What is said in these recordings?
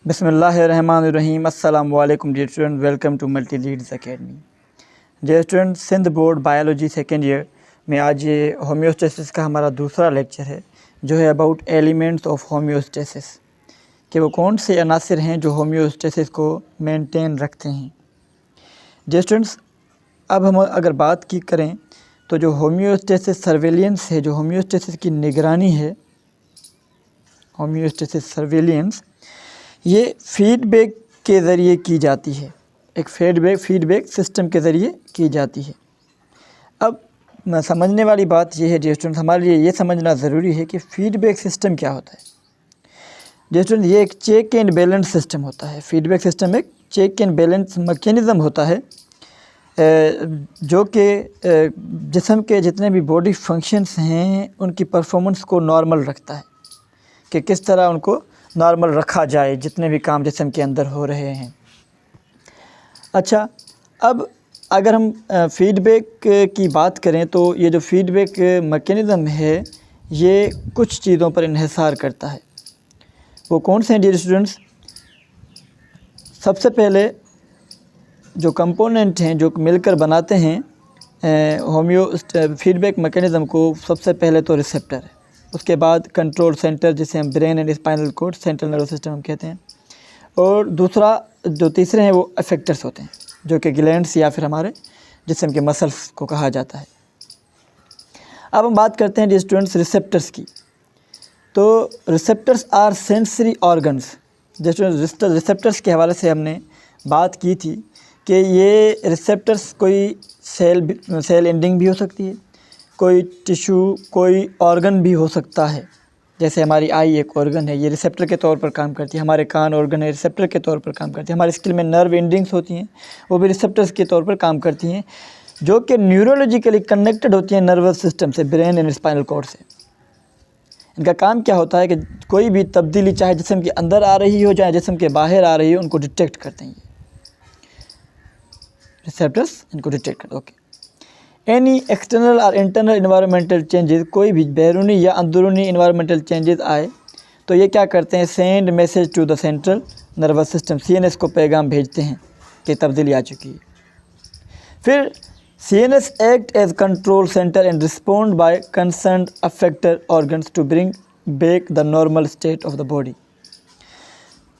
बिस्मिल्लाहिर्रहमानिर्रहीम। अस्सलाम वालेकुम dear student, welcome to multi leads academy. Dear student, Sindh board biology second year में आज ये होम्योस्टेसिस का हमारा दूसरा लेक्चर है, जो है अबाउट एलिमेंट्स ऑफ होम्योस्टेसिस, कि वो कौन से अनासिर हैं जो होम्योस्टेसिस को मेंटेन रखते हैं। डियर स्टूडेंट्स, अब हम अगर बात की करें तो जो होम्योस्टेसिस सर्वेलियंस है, जो होम्योस्टेसिस की निगरानी है, होम्योस्टेसिस सर्वेलियंस, ये फीडबैक के ज़रिए की जाती है। एक फीडबैक सिस्टम के ज़रिए की जाती है। अब समझने वाली बात ये है डियर स्टूडेंट, हमारे लिए ये समझना ज़रूरी है कि फीडबैक सिस्टम क्या होता है। डियर स्टूडेंट, ये एक चेक एंड बैलेंस सिस्टम होता है। फीडबैक सिस्टम एक चेक एंड बैलेंस मैकेनिज़्म होता है, जो कि जिस्म के जितने भी बॉडी फंक्शंस हैं उनकी परफॉर्मेंस को नॉर्मल रखता है, कि किस तरह उनको नॉर्मल रखा जाए जितने भी काम जिस्म के अंदर हो रहे हैं। अच्छा, अब अगर हम फीडबैक की बात करें तो ये जो फीडबैक मैकेनिज़्म है ये कुछ चीज़ों पर इन्हिसार करता है। वो कौन से हैं डियर स्टूडेंट्स? सबसे पहले जो कंपोनेंट हैं जो मिलकर बनाते हैं फीडबैक मैकेनिज़्म को, सबसे पहले तो रिसेप्टर है, उसके बाद कंट्रोल सेंटर जिसे हम brain and spinal cord, central nervous system हम कहते हैं, और दूसरा जो तीसरे हैं वो अफेक्टर्स होते हैं, जो कि ग्लैंड्स या फिर हमारे जिस्म के मसल्स को कहा जाता है। अब हम बात करते हैं डियर स्टूडेंट्स रिसेप्टर्स की। तो रिसेप्टर्स आर सेंसरी ऑर्गन्स। जैसे रिसेप्टर्स के हवाले से हमने बात की थी कि ये रिसेप्टर्स कोई सेल एंडिंग भी हो सकती है, कोई टिश्यू, कोई ऑर्गन भी हो सकता है। जैसे हमारी आई एक ऑर्गन है, ये रिसेप्टर के तौर पर काम करती है। हमारे कान ऑर्गन है, रिसेप्टर के तौर पर काम करती है। हमारे स्किल में नर्व एंडिंग्स होती हैं, वो भी रिसेप्टर्स के तौर पर काम करती हैं, जो कि न्यूरोलॉजिकली कनेक्टेड होती हैं नर्वस सिस्टम से, ब्रेन एंड स्पाइनल कॉर्ड से। इनका काम क्या होता है कि कोई भी तब्दीली चाहे जिस्म के अंदर आ रही हो, चाहे जिस्म के बाहर आ रही हो, उनको डिटेक्ट करते हैं। रिसेप्टर्स इनको डिटेक्ट करते हैं। ओके, एनी एक्सटर्नल और इंटरनल इन्वायरमेंटल चेंजेस, कोई भी बैरूनी या अंदरूनी इन्वायरमेंटल चेंजेस आए तो ये क्या करते हैं? Send message to the central nervous system, CNS को पैगाम भेजते हैं कि तब्दीली आ चुकी है। फिर CNS act as control centre and respond by concerned affector organs to bring back the normal state of the body.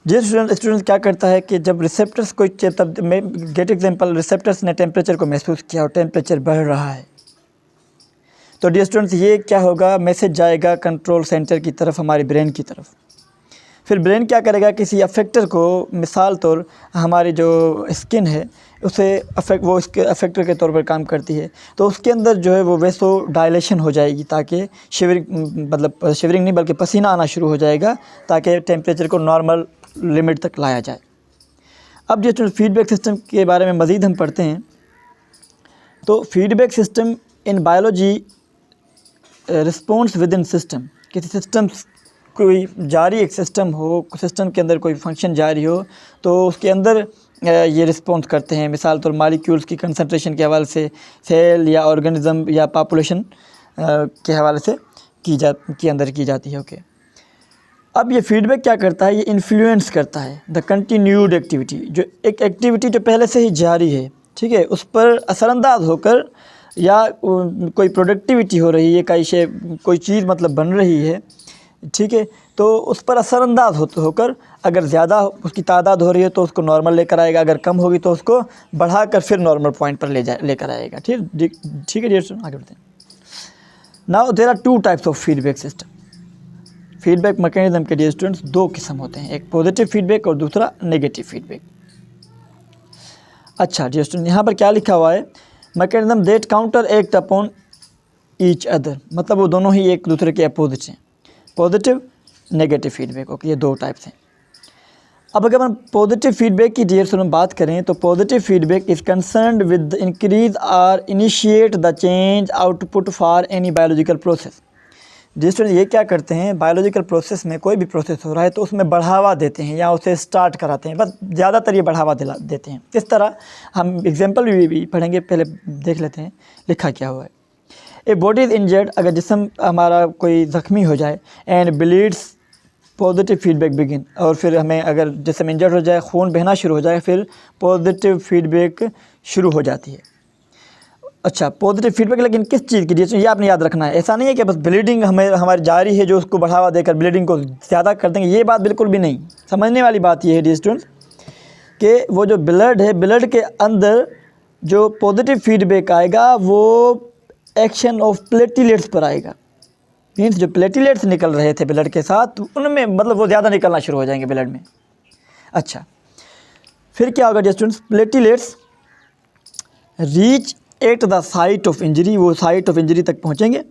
जी स्टूडेंट्स, क्या करता है कि जब रिसेप्टर्स कोई गेट एग्जांपल, रिसेप्टर्स ने टेम्परेचर को महसूस किया और टेम्परेचर बढ़ रहा है, तो डियर स्टूडेंट्स ये क्या होगा? मैसेज जाएगा कंट्रोल सेंटर की तरफ, हमारी ब्रेन की तरफ। फिर ब्रेन क्या करेगा? किसी अफेक्टर को, मिसाल तौर हमारी जो स्किन है उसे वो इसके अफेक्टर के तौर पर काम करती है, तो उसके अंदर जो है वो वैसो डायलेशन हो जाएगी, ताकि शिवरिंग नहीं बल्कि पसीना आना शुरू हो जाएगा, ताकि टेम्परेचर को नॉर्मल लिमिट तक लाया जाए। अब जो फीडबैक सिस्टम के बारे में मज़ीद हम पढ़ते हैं, तो feedback system in biology response with in system. किसी सिस्टम कोई जारी एक सिस्टम हो, सिस्टम के अंदर कोई फंक्शन जारी हो, तो उसके अंदर ये रिस्पॉन्स करते हैं। मिसाल तौर मालिक्यूल्स की कंसंट्रेशन के हवाले से, सेल या ऑर्गेनिज्म या पॉपुलेशन के हवाले से की अंदर की जाती है। ओके, अब ये फीडबैक क्या करता है? ये इन्फ्लुएंस करता है द कंटिन्यूड एक्टिविटी, जो एक एक्टिविटी जो पहले से ही जारी है, ठीक है, उस पर असरअंदाज होकर, या कोई प्रोडक्टिविटी हो रही है, कोई चीज़ बन रही है, ठीक है, तो उस पर असरअंदाज होकर अगर ज़्यादा उसकी तादाद हो रही है तो उसको नॉर्मल लेकर आएगा, अगर कम होगी तो उसको बढ़ाकर फिर नॉर्मल पॉइंट पर लेकर आएगा। ठीक है डियर स्टूडेंट, आगे बढ़ते हैं। Now there are two types of feedback system. Feedback mechanism के डियर स्टूडेंट्स दो किस्म होते हैं, एक पॉजिटिव फीडबैक और दूसरा नेगेटिव फीडबैक। अच्छा डियर स्टूडेंट, यहाँ पर क्या लिखा हुआ है? Mechanism that counteract upon each other, मतलब वो दोनों ही एक दूसरे के अपोजिट हैं, पॉजिटिव नेगेटिव फीडबैक। ओके, ये दो टाइप्स हैं। अब अगर हम पॉजिटिव फीडबैक की डियर स्टूडेंट बात करें तो positive feedback is concerned with increase और initiate the change output for any biological process. Dear student, ये क्या करते हैं? बायोलॉजिकल प्रोसेस में कोई भी प्रोसेस हो रहा है तो उसमें बढ़ावा देते हैं या उसे स्टार्ट कराते हैं, बस ज़्यादातर ये बढ़ावा देते हैं। इस तरह हम एग्जांपल भी पढ़ेंगे, पहले देख लेते हैं लिखा क्या हुआ है। ए बॉडी इज़ इंजर्ड, अगर जिस्म हमारा कोई ज़ख्मी हो जाए, and bleeds positive feedback begin, और फिर हमें अगर जिसम इंजर्ड हो जाए, खून बहना शुरू हो जाए, फिर पॉजिटिव फीडबैक शुरू हो जाती है। अच्छा, पॉजिटिव फीडबैक लेकिन किस चीज़ की, ये आपने याद रखना है। ऐसा नहीं है कि बस ब्लीडिंग हमारी जारी है जो उसको बढ़ावा देकर ब्लीडिंग को ज़्यादा कर देंगे, ये बात बिल्कुल भी नहीं। समझने वाली बात ये है डियर स्टूडेंट्स कि वो जो ब्लड है, ब्लड के अंदर जो पॉजिटिव फीडबैक आएगा वो एक्शन ऑफ प्लेटलेट्स पर आएगा। मीन्स जो प्लेटलेट्स निकल रहे थे ब्लड के साथ, उनमें मतलब वो ज़्यादा निकलना शुरू हो जाएंगे ब्लड में। अच्छा, फिर क्या होगा dear students, platelets reach at the site of injury, वो साइट ऑफ इंजरी तक पहुँचेंगे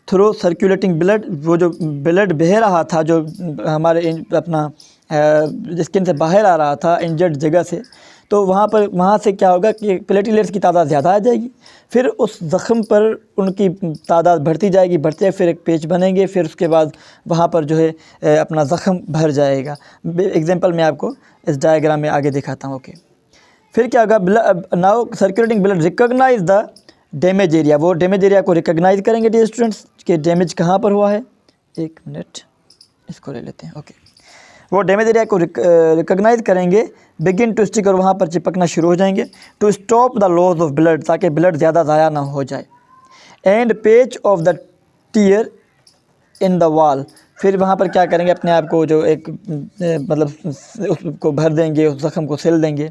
थ्रू सर्कुलेटिंग ब्लड। वो जो ब्लड बह रहा था, जो हमारे अपना स्किन से बाहर आ रहा था इंजर्ड जगह से, तो वहाँ से क्या होगा कि प्लेटलेट्स की तादाद ज़्यादा आ जाएगी। फिर उस ज़ख़म पर उनकी तादाद बढ़ती जाएगी, बढ़ते फिर एक पेच बनेंगे, फिर उसके बाद वहाँ पर जो है अपना ज़ख़म भर जाएगा। एग्जांपल मैं आपको इस डायग्राम में आगे दिखाता हूँ। ओके, फिर क्या होगा, now circulating blood recognise the damage area, वो डैमेज एरिया को रिकॉग्नाइज करेंगे डियर स्टूडेंट्स कि डैमेज कहाँ पर हुआ है। एक मिनट, इसको ले लेते हैं। ओके, वो डैमेज एरिया को रिकॉग्नाइज करेंगे, बिगिन टू स्टिक, और वहाँ पर चिपकना शुरू हो जाएंगे, to stop the loss of blood, ताकि ब्लड ज़्यादा ज़ाया ना हो जाए। And patch of the tear in the wall, फिर वहाँ पर क्या करेंगे, अपने आप को जो एक मतलब उसको भर देंगे, उस ज़ख़म को सिल देंगे।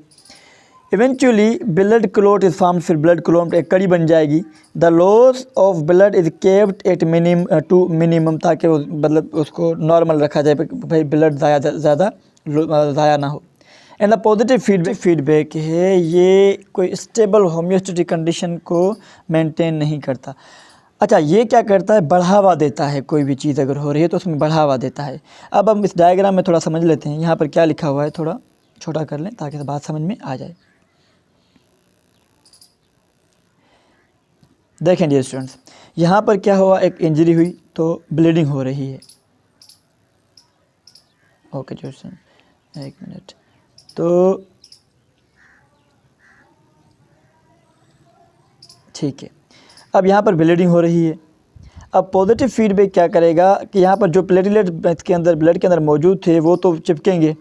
Eventually blood clot is formed, फिर ब्लड क्लॉट एक कड़ी बन जाएगी। The loss of blood is kept at minimum, ताकि वो मतलब उसको नॉर्मल रखा जाए, भाई ब्लड ज़्यादा ज़ाया ना हो। एंड द पॉजिटिव फीडबैक है, ये कोई स्टेबल होम्योस्टेटिक कंडीशन को मेंटेन नहीं करता। अच्छा, ये क्या करता है, बढ़ावा देता है। कोई भी चीज़ अगर हो रही है तो उसमें बढ़ावा देता है। अब हम इस डायग्राम में थोड़ा समझ लेते हैं, यहाँ पर क्या लिखा हुआ है, थोड़ा छोटा कर लें ताकि बात समझ में आ जाए। देखें डियर स्टूडेंट्स, यहाँ पर क्या हुआ, एक इंजरी हुई तो ब्लीडिंग हो रही है। ओके डियर स्टूडेंट, एक मिनट, तो ठीक है, अब यहाँ पर ब्लीडिंग हो रही है। अब पॉजिटिव फीडबैक क्या करेगा कि यहाँ पर जो प्लेटलेट के अंदर ब्लड के अंदर मौजूद थे वो तो चिपकेंगे,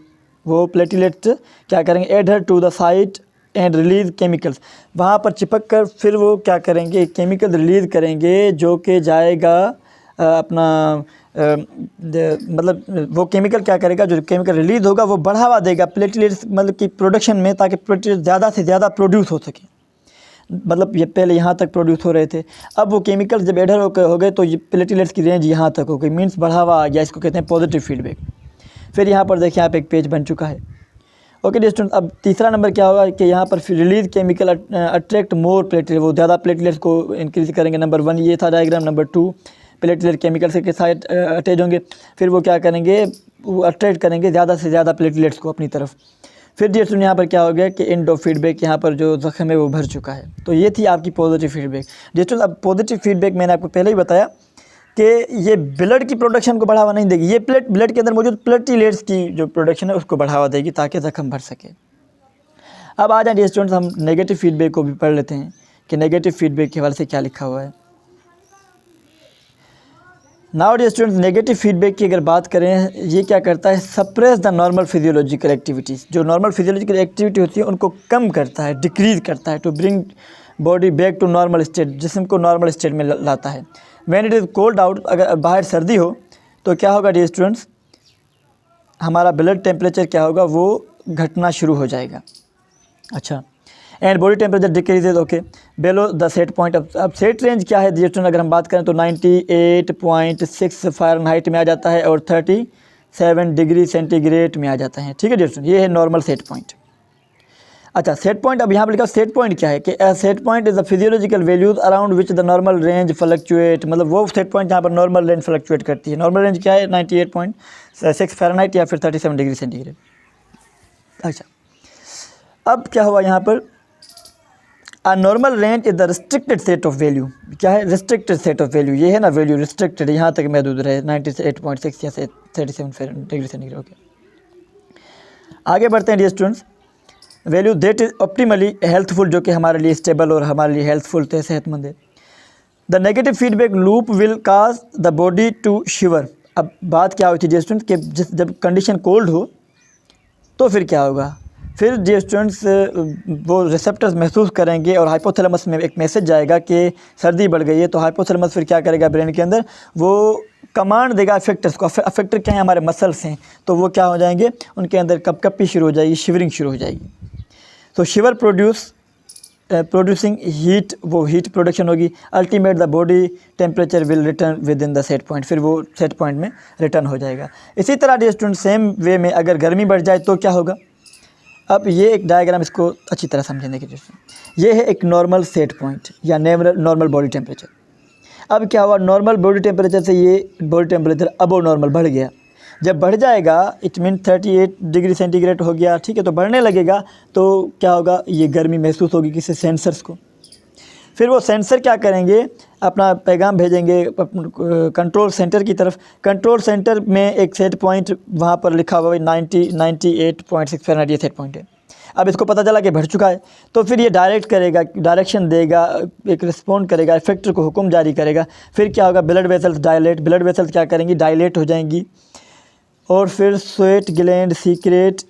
वो प्लेटलेट क्या करेंगे, adhere to the site and release chemicals, वहाँ पर चिपक कर फिर वो क्या करेंगे, केमिकल रिलीज़ करेंगे जो कि जाएगा अपना मतलब वो केमिकल क्या करेगा, जो केमिकल रिलीज़ होगा वो बढ़ावा देगा प्लेटलेट्स मतलब की प्रोडक्शन में, ताकि प्लेटलेट्स ज़्यादा से ज़्यादा प्रोड्यूस हो सके। मतलब ये पहले यहाँ तक प्रोड्यूस हो रहे थे, अब वो केमिकल जब एडर हो गए तो ये प्लेटलेट्स की रेंज यहाँ तक हो गई, मीन्स बढ़ावा आ गया, इसको कहते हैं पॉजिटिव फीडबैक। फिर यहाँ पर देखिए, यहाँ पे एक पेज बन चुका है। ओके डियर स्टूडेंट, अब तीसरा नंबर क्या होगा कि यहाँ पर release chemical attract more platelet, वो ज़्यादा प्लेटलेट्स को इंक्रीज करेंगे। नंबर 1 ये था डायग्राम। नंबर 2 प्लेटलेट केमिकल से के साथ अटैच होंगे, फिर वो क्या करेंगे, वो अट्रैक्ट करेंगे ज़्यादा से ज़्यादा प्लेटलेट्स को अपनी तरफ। फिर डियर स्टूडेंट यहाँ पर क्या हो गया कि एंड ऑफ फीडबैक, यहाँ पर जो ज़ख़म है वो भर चुका है। तो ये थी आपकी पॉजिटिव फीडबैक। डियर स्टूडेंट, अब पॉजिटिव फीडबैक मैंने आपको पहले ही बताया कि ये ब्लड की प्रोडक्शन को बढ़ावा नहीं देगी, ये ब्लड के अंदर मौजूद प्लेटलेट्स की जो प्रोडक्शन है उसको बढ़ावा देगी ताकि ज़ख़म भर सके। अब आ जाए डियर स्टूडेंट्स, हम नेगेटिव फीडबैक को भी पढ़ लेते हैं कि नेगेटिव फीडबैक के हवाले से क्या लिखा हुआ है। Now dear students, negative feedback की अगर बात करें, ये क्या करता है, suppress the normal physiological activities, जो नॉर्मल फिजियोलॉजिकल एक्टिविटी होती है उनको कम करता है, डिक्रीज़ करता है, to bring body back to normal state, जिस्म को नॉर्मल स्टेट में लाता है। When it is cold out, अगर बाहर सर्दी हो तो क्या होगा डियर स्टूडेंट्स, हमारा ब्लड टेम्परेचर क्या होगा, वो घटना शुरू हो जाएगा। अच्छा, and body temperature decreases okay bellow the set point. अब सेट रेंज क्या है डियर स्टूडेंट, अगर हम बात करें तो 98.6 फ़ारेनहाइट में आ जाता है और 37 डिग्री सेंटीग्रेड में आ जाता है। ठीक है डियर स्टूडेंट, ये है नॉर्मल सेट पॉइंट। अच्छा, सेट पॉइंट, अब यहाँ पर लिखा सेट पॉइंट क्या है कि set point is the physiological values around which the normal range fluctuate, मतलब वो सेट पॉइंट जहाँ पर नॉर्मल रेंज फ्लक्चुएट करती है। नॉर्मल रेंज क्या है, 98.6 फ़ारेनहाइट या फिर 37 डिग्री सेंटीग्रेड। अच्छा, अब क्या हुआ यहाँ पर, a normal range is the restricted set of value, क्या है, रिस्ट्रिक्टेड सेट ऑफ वैल्यू, ये है ना वैल्यू रिस्ट्रिक्टेड, यहाँ तक महदूद रहे 98.6 या 37 डिग्री सेंटीग्रेड। ओके, आगे बढ़ते हैं dear students, value that is optimally healthful, जो कि हमारे लिए स्टेबल और हमारे लिए हेल्थफुल थे, सेहतमंद है। The negative feedback loop will cause the body to shiver, अब बात क्या होती है स्टूडेंट कि जब कंडीशन कोल्ड हो तो फिर क्या होगा, फिर जो स्टूडेंट्स वो रिसेप्टर्स महसूस करेंगे और हाइपोथैलेमस में एक मैसेज जाएगा कि सर्दी बढ़ गई है। तो हाइपोथैलेमस फिर क्या करेगा, ब्रेन के अंदर वो कमांड देगा अफेक्टर्स को। अफेक्टर क्या है, हमारे मसल्स हैं, तो वो क्या हो जाएंगे, उनके अंदर कपकपी शुरू हो जाएगी, शिवरिंग शुरू हो जाएगी। तो शिवर प्रोड्यूसिंग हीट, वो हीट प्रोडक्शन होगी। Ultimate the body temperature will return with in the set point, फिर वो सेट पॉइंट में रिटर्न हो जाएगा। इसी तरह डियर स्टूडेंट सेम वे में अगर गर्मी बढ़ जाए तो क्या होगा। अब ये एक डायग्राम, इसको अच्छी तरह समझेंगे कि ये है एक नॉर्मल सेट पॉइंट या नॉर्मल बॉडी टेम्परेचर। अब क्या हुआ, नॉर्मल बॉडी टेम्परेचर से ये बॉडी टेम्परेचर अबव नॉर्मल बढ़ गया। जब बढ़ जाएगा इट मीन 38 डिग्री सेंटीग्रेड हो गया, ठीक है, तो बढ़ने लगेगा तो क्या होगा, ये गर्मी महसूस होगी किसी सेंसर्स को। फिर वो सेंसर क्या करेंगे, अपना पैगाम भेजेंगे कंट्रोल सेंटर की तरफ। कंट्रोल सेंटर में एक सेट पॉइंट वहाँ पर लिखा हुआ है 98.6 फ़ारेनहाइट, ये सेट पॉइंट है। अब इसको पता चला कि बढ़ चुका है, तो फिर ये डायरेक्ट करेगा, डायरेक्शन देगा, एक रिस्पॉन्ड करेगा, इफेक्टर को हुक्म जारी करेगा। फिर क्या होगा, blood vessels dilate, blood vessels क्या करेंगी, डायलेट हो जाएंगी। और फिर sweat gland secret,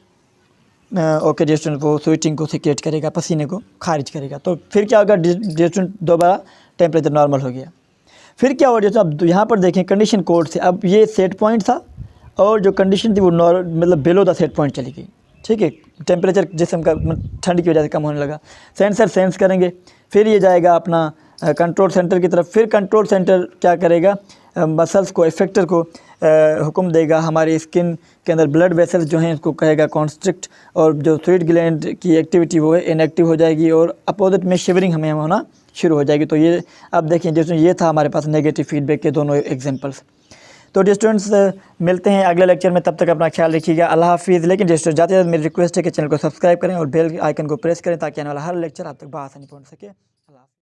okay distant, वो स्वेटिंग को सीक्रेट करेगा, पसीने को खारिज करेगा। तो फिर क्या होगा, डिस्टेंट दोबारा टेम्परेचर नॉर्मल हो गया। फिर क्या हुआ, जैसे अब यहाँ पर देखें कंडीशन कोड से, अब ये सेट पॉइंट था और जो कंडीशन थी वो मतलब बिलो द सेट पॉइंट चली गई, ठीक है। टेम्परेचर जिस्म का ठंड की वजह से कम होने लगा। सेंसर सेंस करेंगे, फिर ये जाएगा अपना कंट्रोल सेंटर की तरफ। फिर कंट्रोल सेंटर क्या करेगा, मसल्स को, इफेक्टर को हुक्म देगा, हमारी स्किन के अंदर ब्लड वेसल्स जो हैं उसको कहेगा कॉन्स्ट्रिक्ट, और जो स्वेट ग्लैंड की एक्टिविटी वो है इनएक्टिव हो जाएगी, और अपोजिट में शिवरिंग हमें होना शुरू हो जाएगी। तो ये अब देखिए जैसे ये था हमारे पास नेगेटिव फीडबैक के दोनों एग्जांपल्स। तो डियर स्टूडेंट्स मिलते हैं अगले लेक्चर में, तब तक अपना ख्याल रखिएगा, अल्लाह हाफिज़। लेकिन डियर स्टूडेंट्स जाते जाते मेरी रिक्वेस्ट है कि चैनल को सब्सक्राइब करें और बेल आइकन को प्रेस करें ताकि आने वाला हर लेक्चर आप तक बआसानी पहुंच सके।